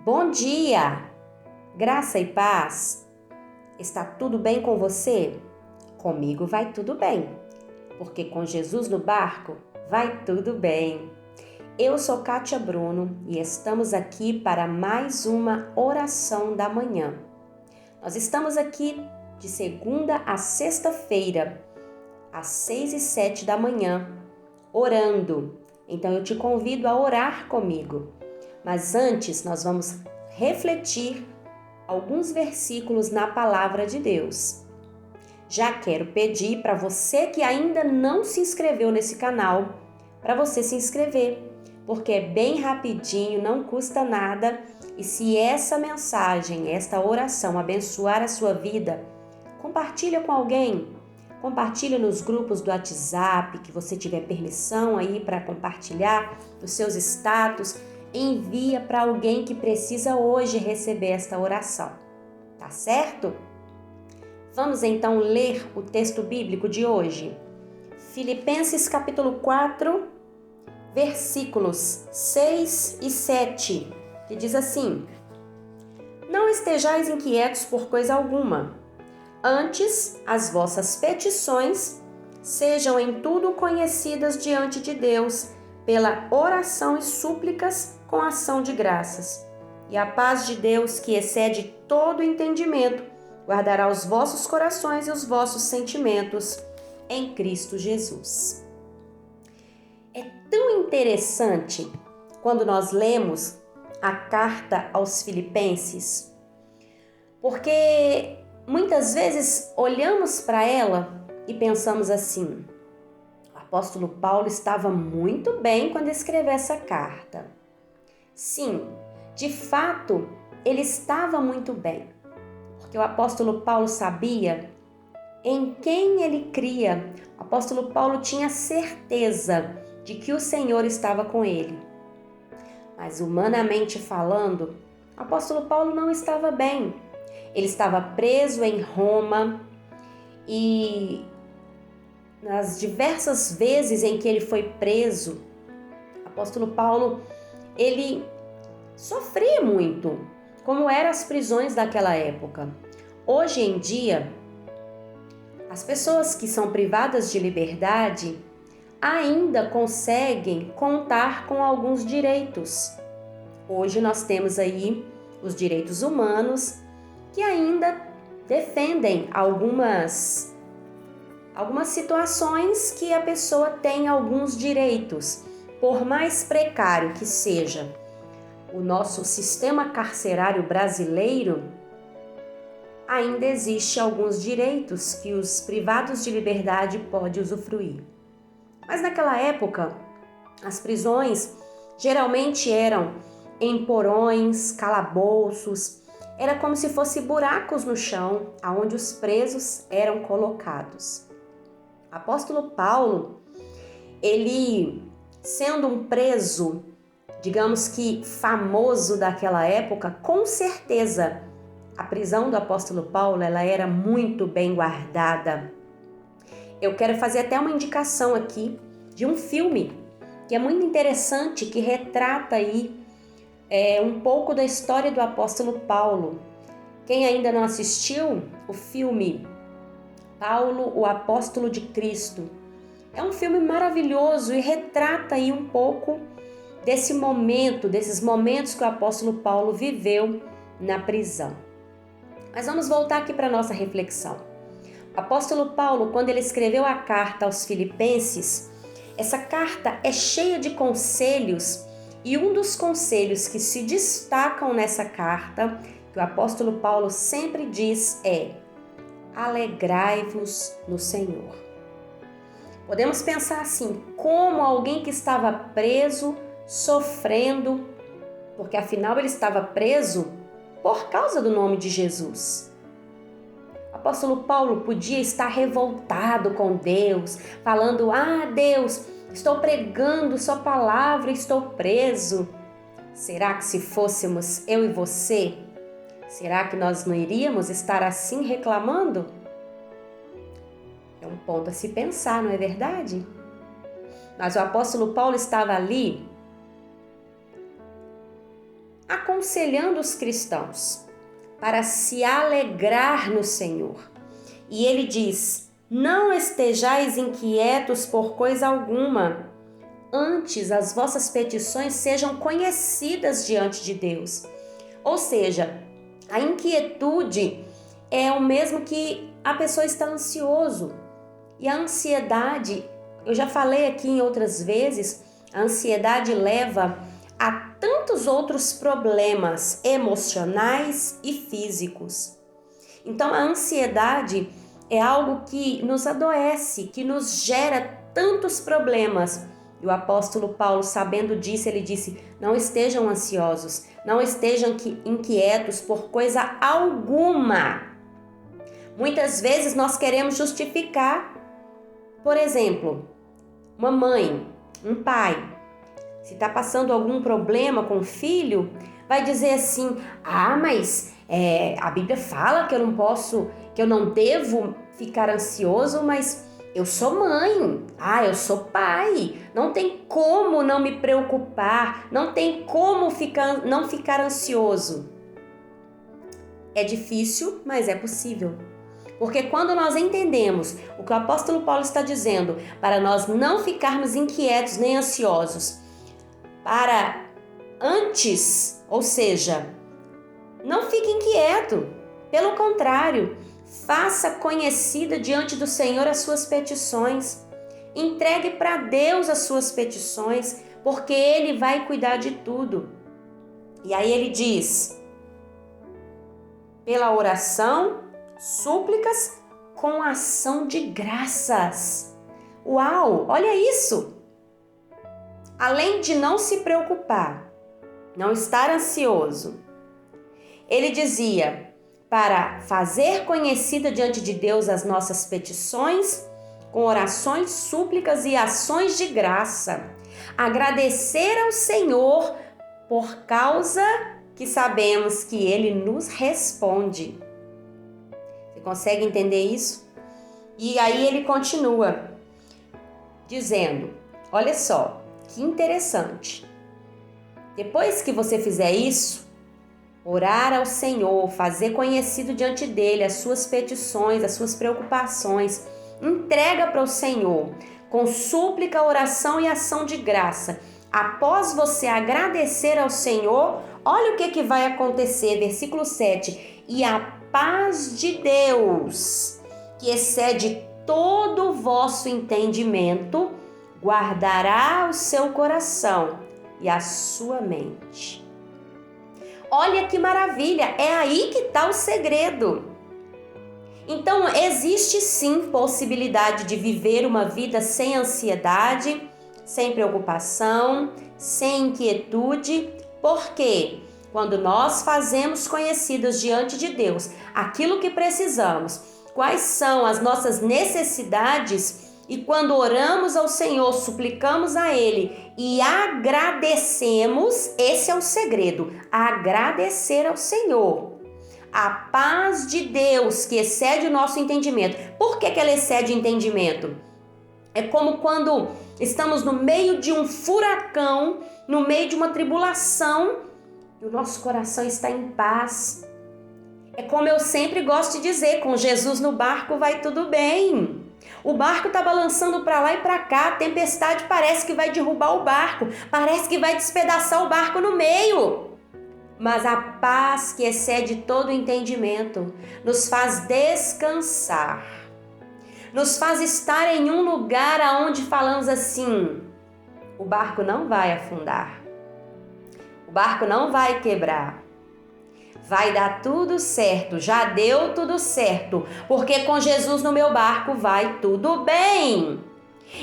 Bom dia! Graça e paz. Está tudo bem com você? Comigo vai tudo bem, porque com Jesus no barco vai tudo bem. Eu sou Kátia Bruno e estamos aqui para mais uma oração da manhã. Nós estamos aqui de segunda a sexta-feira, às 6 e 7 da manhã, orando. Então eu te convido a orar comigo. Mas antes nós vamos refletir alguns versículos na palavra de Deus. Já quero pedir para você que ainda não se inscreveu nesse canal, para você se inscrever, porque é bem rapidinho, não custa nada. E se essa mensagem, esta oração abençoar a sua vida, compartilha com alguém. Compartilha nos grupos do WhatsApp, que você tiver permissão aí para compartilhar, nos seus status. Envia para alguém que precisa hoje receber esta oração, tá certo? Vamos então ler o texto bíblico de hoje. Filipenses capítulo 4, versículos 6 e 7, que diz assim: Não estejais inquietos por coisa alguma, antes as vossas petições sejam em tudo conhecidas diante de Deus, pela oração e súplicas com ação de graças. E a paz de Deus, que excede todo entendimento, guardará os vossos corações e os vossos sentimentos em Cristo Jesus. É tão interessante quando nós lemos a carta aos Filipenses, porque muitas vezes olhamos para ela e pensamos assim: o apóstolo Paulo estava muito bem quando escreveu essa carta. Sim, de fato, ele estava muito bem, porque o apóstolo Paulo sabia em quem ele cria. O apóstolo Paulo tinha certeza de que o Senhor estava com ele. Mas humanamente falando, o apóstolo Paulo não estava bem. Ele estava preso em Roma e nas diversas vezes em que ele foi preso, o apóstolo Paulo, ele sofria muito, como eram as prisões daquela época. Hoje em dia, as pessoas que são privadas de liberdade ainda conseguem contar com alguns direitos. Hoje nós temos aí os direitos humanos que ainda defendem algumas situações que a pessoa tem alguns direitos, por mais precário que seja. O nosso sistema carcerário brasileiro, ainda existe alguns direitos que os privados de liberdade podem usufruir. Mas naquela época, as prisões geralmente eram em porões, calabouços, era como se fossem buracos no chão, aonde os presos eram colocados. O apóstolo Paulo, ele sendo um preso, digamos que famoso daquela época, com certeza a prisão do apóstolo Paulo ela era muito bem guardada. Eu quero fazer até uma indicação aqui de um filme que é muito interessante, que retrata aí um pouco da história do apóstolo Paulo. Quem ainda não assistiu o filme Paulo, o Apóstolo de Cristo, é um filme maravilhoso e retrata aí um pouco desse momento, desses momentos que o apóstolo Paulo viveu na prisão. Mas vamos voltar aqui para a nossa reflexão. O apóstolo Paulo, quando ele escreveu a carta aos Filipenses, essa carta é cheia de conselhos, e um dos conselhos que se destacam nessa carta, que o apóstolo Paulo sempre diz é: alegrai-vos no Senhor. Podemos pensar assim, como alguém que estava preso, sofrendo, porque afinal ele estava preso por causa do nome de Jesus. O apóstolo Paulo podia estar revoltado com Deus, falando: Deus, estou pregando sua palavra e estou preso. Será que se fôssemos eu e você, será que nós não iríamos estar assim reclamando? É um ponto a se pensar, não é verdade? Mas o apóstolo Paulo estava ali aconselhando os cristãos para se alegrar no Senhor. E ele diz: não estejais inquietos por coisa alguma, antes as vossas petições sejam conhecidas diante de Deus. Ou seja, a inquietude é o mesmo que a pessoa está ansioso. E a ansiedade, eu já falei aqui em outras vezes, a ansiedade leva a tantos outros problemas emocionais e físicos. Então a ansiedade é algo que nos adoece, que nos gera tantos problemas. E o apóstolo Paulo, sabendo disso, ele disse: não estejam ansiosos, não estejam inquietos por coisa alguma. Muitas vezes nós queremos justificar, por exemplo, uma mãe, um pai, se está passando algum problema com o filho, vai dizer assim: mas a Bíblia fala que eu não devo ficar ansioso, mas eu sou mãe, eu sou pai, não tem como não me preocupar, não tem como não ficar ansioso. É difícil, mas é possível. Porque quando nós entendemos o que o apóstolo Paulo está dizendo, para nós não ficarmos inquietos nem ansiosos, para antes, ou seja, não fique inquieto, pelo contrário, faça conhecida diante do Senhor as suas petições, entregue para Deus as suas petições, porque Ele vai cuidar de tudo. E aí ele diz: pela oração, súplicas com ação de graças. Uau, olha isso! Além de não se preocupar, não estar ansioso, ele dizia para fazer conhecida diante de Deus as nossas petições com orações, súplicas e ações de graça. Agradecer ao Senhor por causa que sabemos que Ele nos responde. Você consegue entender isso? E aí ele continua dizendo: olha só, que interessante. Depois que você fizer isso, orar ao Senhor, fazer conhecido diante dele as suas petições, as suas preocupações, entrega para o Senhor com súplica, oração e ação de graça. Após você agradecer ao Senhor, olha o que vai acontecer, versículo 7. E a paz de Deus, que excede todo o vosso entendimento, guardará o seu coração e a sua mente. Olha que maravilha, é aí que está o segredo. Então, existe sim possibilidade de viver uma vida sem ansiedade, sem preocupação, sem inquietude, porque quando nós fazemos conhecidas diante de Deus aquilo que precisamos, quais são as nossas necessidades, e quando oramos ao Senhor, suplicamos a Ele e agradecemos, esse é o segredo, agradecer ao Senhor. A paz de Deus que excede o nosso entendimento. Por que ela excede o entendimento? É como quando estamos no meio de um furacão, no meio de uma tribulação, e o nosso coração está em paz. É como eu sempre gosto de dizer, com Jesus no barco vai tudo bem. O barco está balançando para lá e para cá, a tempestade parece que vai derrubar o barco, parece que vai despedaçar o barco no meio. Mas a paz que excede todo o entendimento nos faz descansar, nos faz estar em um lugar onde falamos assim: o barco não vai afundar, o barco não vai quebrar, vai dar tudo certo, já deu tudo certo, porque com Jesus no meu barco vai tudo bem.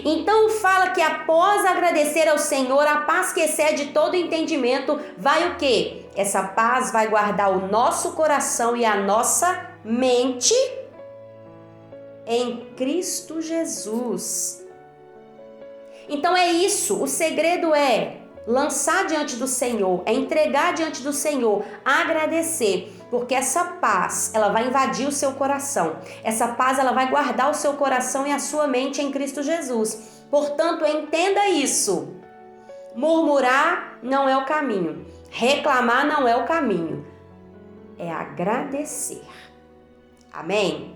Então fala que após agradecer ao Senhor, a paz que excede todo entendimento, vai o quê? Essa paz vai guardar o nosso coração e a nossa mente em Cristo Jesus. Então é isso, o segredo é lançar diante do Senhor, é entregar diante do Senhor, agradecer, porque essa paz, ela vai invadir o seu coração. Essa paz, ela vai guardar o seu coração e a sua mente em Cristo Jesus. Portanto, entenda isso. Murmurar não é o caminho. Reclamar não é o caminho, é agradecer. Amém?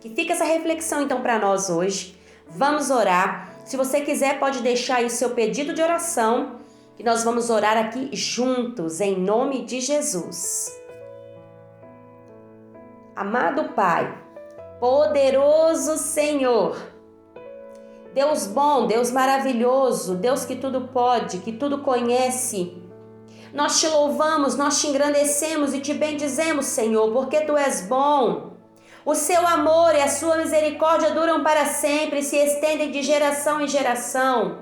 Que fica essa reflexão então para nós hoje. Vamos orar. Se você quiser, pode deixar aí o seu pedido de oração, que nós vamos orar aqui juntos, em nome de Jesus. Amado Pai, poderoso Senhor, Deus bom, Deus maravilhoso, Deus que tudo pode, que tudo conhece, nós te louvamos, nós te engrandecemos e te bendizemos, Senhor, porque Tu és bom. O seu amor e a sua misericórdia duram para sempre e se estendem de geração em geração.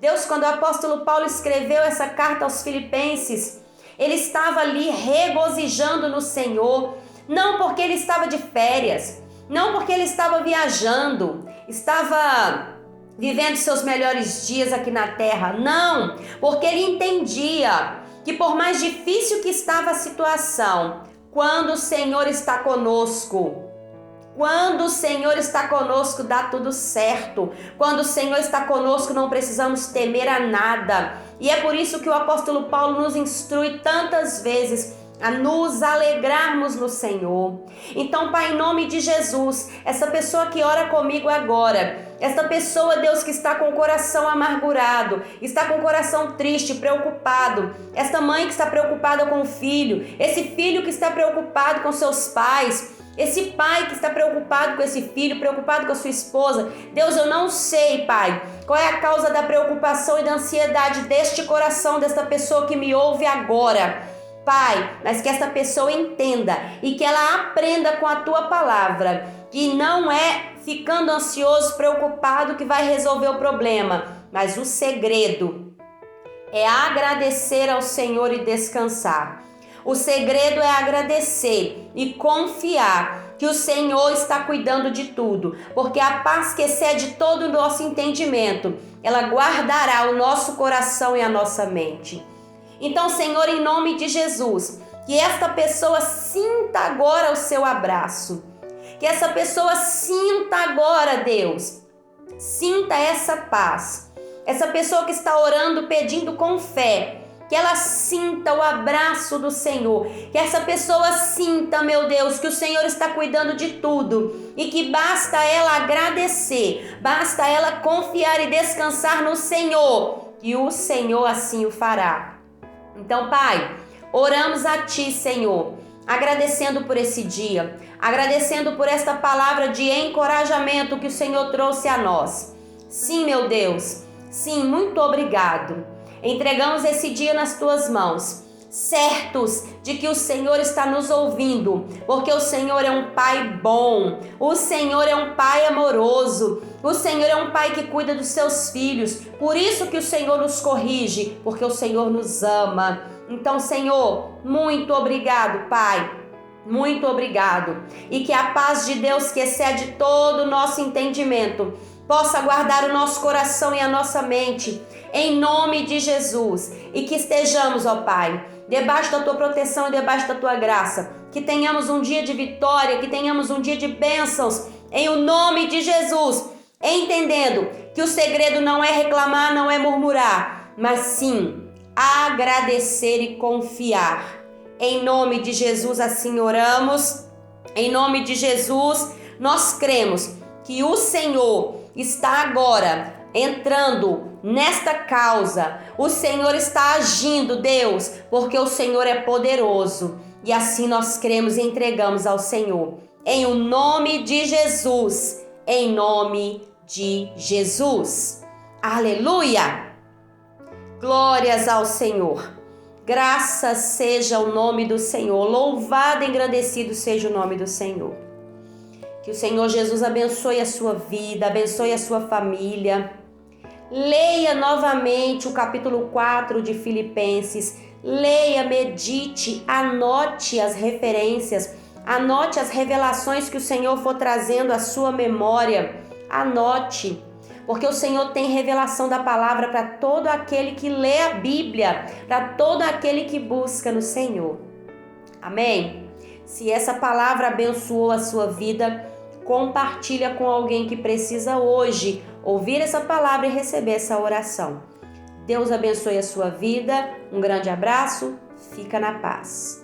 Deus, quando o apóstolo Paulo escreveu essa carta aos Filipenses, ele estava ali regozijando no Senhor, não porque ele estava de férias, não porque ele estava viajando, estava vivendo seus melhores dias aqui na terra, não, porque ele entendia que por mais difícil que estava a situação, quando o Senhor está conosco, dá tudo certo. Quando o Senhor está conosco, não precisamos temer a nada. E é por isso que o apóstolo Paulo nos instrui tantas vezes a nos alegrarmos no Senhor. Então, Pai, em nome de Jesus, essa pessoa que ora comigo agora, essa pessoa, Deus, que está com o coração amargurado, está com o coração triste, preocupado, esta mãe que está preocupada com o filho, esse filho que está preocupado com seus pais, esse pai que está preocupado com esse filho, preocupado com a sua esposa. Deus, eu não sei, Pai, qual é a causa da preocupação e da ansiedade deste coração, desta pessoa que me ouve agora, Pai, mas que essa pessoa entenda e que ela aprenda com a Tua palavra, que não é ficando ansioso, preocupado que vai resolver o problema, mas o segredo é agradecer ao Senhor e descansar. O segredo é agradecer e confiar que o Senhor está cuidando de tudo, porque a paz que excede todo o nosso entendimento, ela guardará o nosso coração e a nossa mente. Então, Senhor, em nome de Jesus, que esta pessoa sinta agora o seu abraço, que essa pessoa sinta agora, Deus, sinta essa paz. Essa pessoa que está orando, pedindo com fé, que ela sinta o abraço do Senhor, que essa pessoa sinta, meu Deus, que o Senhor está cuidando de tudo e que basta ela agradecer, basta ela confiar e descansar no Senhor, e o Senhor assim o fará. Então, Pai, oramos a Ti, Senhor, agradecendo por esse dia, agradecendo por esta palavra de encorajamento que o Senhor trouxe a nós. Sim, meu Deus, sim, muito obrigado. Entregamos esse dia nas Tuas mãos, certos de que o Senhor está nos ouvindo, porque o Senhor é um Pai bom, o Senhor é um Pai amoroso, o Senhor é um Pai que cuida dos seus filhos, por isso que o Senhor nos corrige, porque o Senhor nos ama. Então, Senhor, muito obrigado, Pai, muito obrigado, e que a paz de Deus que excede todo o nosso entendimento possa guardar o nosso coração e a nossa mente, em nome de Jesus, e que estejamos, ó Pai, debaixo da Tua proteção e debaixo da Tua graça, que tenhamos um dia de vitória, que tenhamos um dia de bênçãos, em o nome de Jesus, entendendo que o segredo não é reclamar, não é murmurar, mas sim agradecer e confiar. Em nome de Jesus assim oramos, em nome de Jesus nós cremos que o Senhor está agora entrando nesta causa, o Senhor está agindo, Deus, porque o Senhor é poderoso, e assim nós cremos e entregamos ao Senhor, em o nome de Jesus, em nome de Jesus, aleluia, glórias ao Senhor, graças seja o nome do Senhor, louvado e engrandecido seja o nome do Senhor. Que o Senhor Jesus abençoe a sua vida, abençoe a sua família. Leia novamente o capítulo 4 de Filipenses. Leia, medite, anote as referências, anote as revelações que o Senhor for trazendo à sua memória. Anote, porque o Senhor tem revelação da palavra para todo aquele que lê a Bíblia, para todo aquele que busca no Senhor. Amém? Se essa palavra abençoou a sua vida, compartilha com alguém que precisa hoje ouvir essa palavra e receber essa oração. Deus abençoe a sua vida. Um grande abraço. Fica na paz.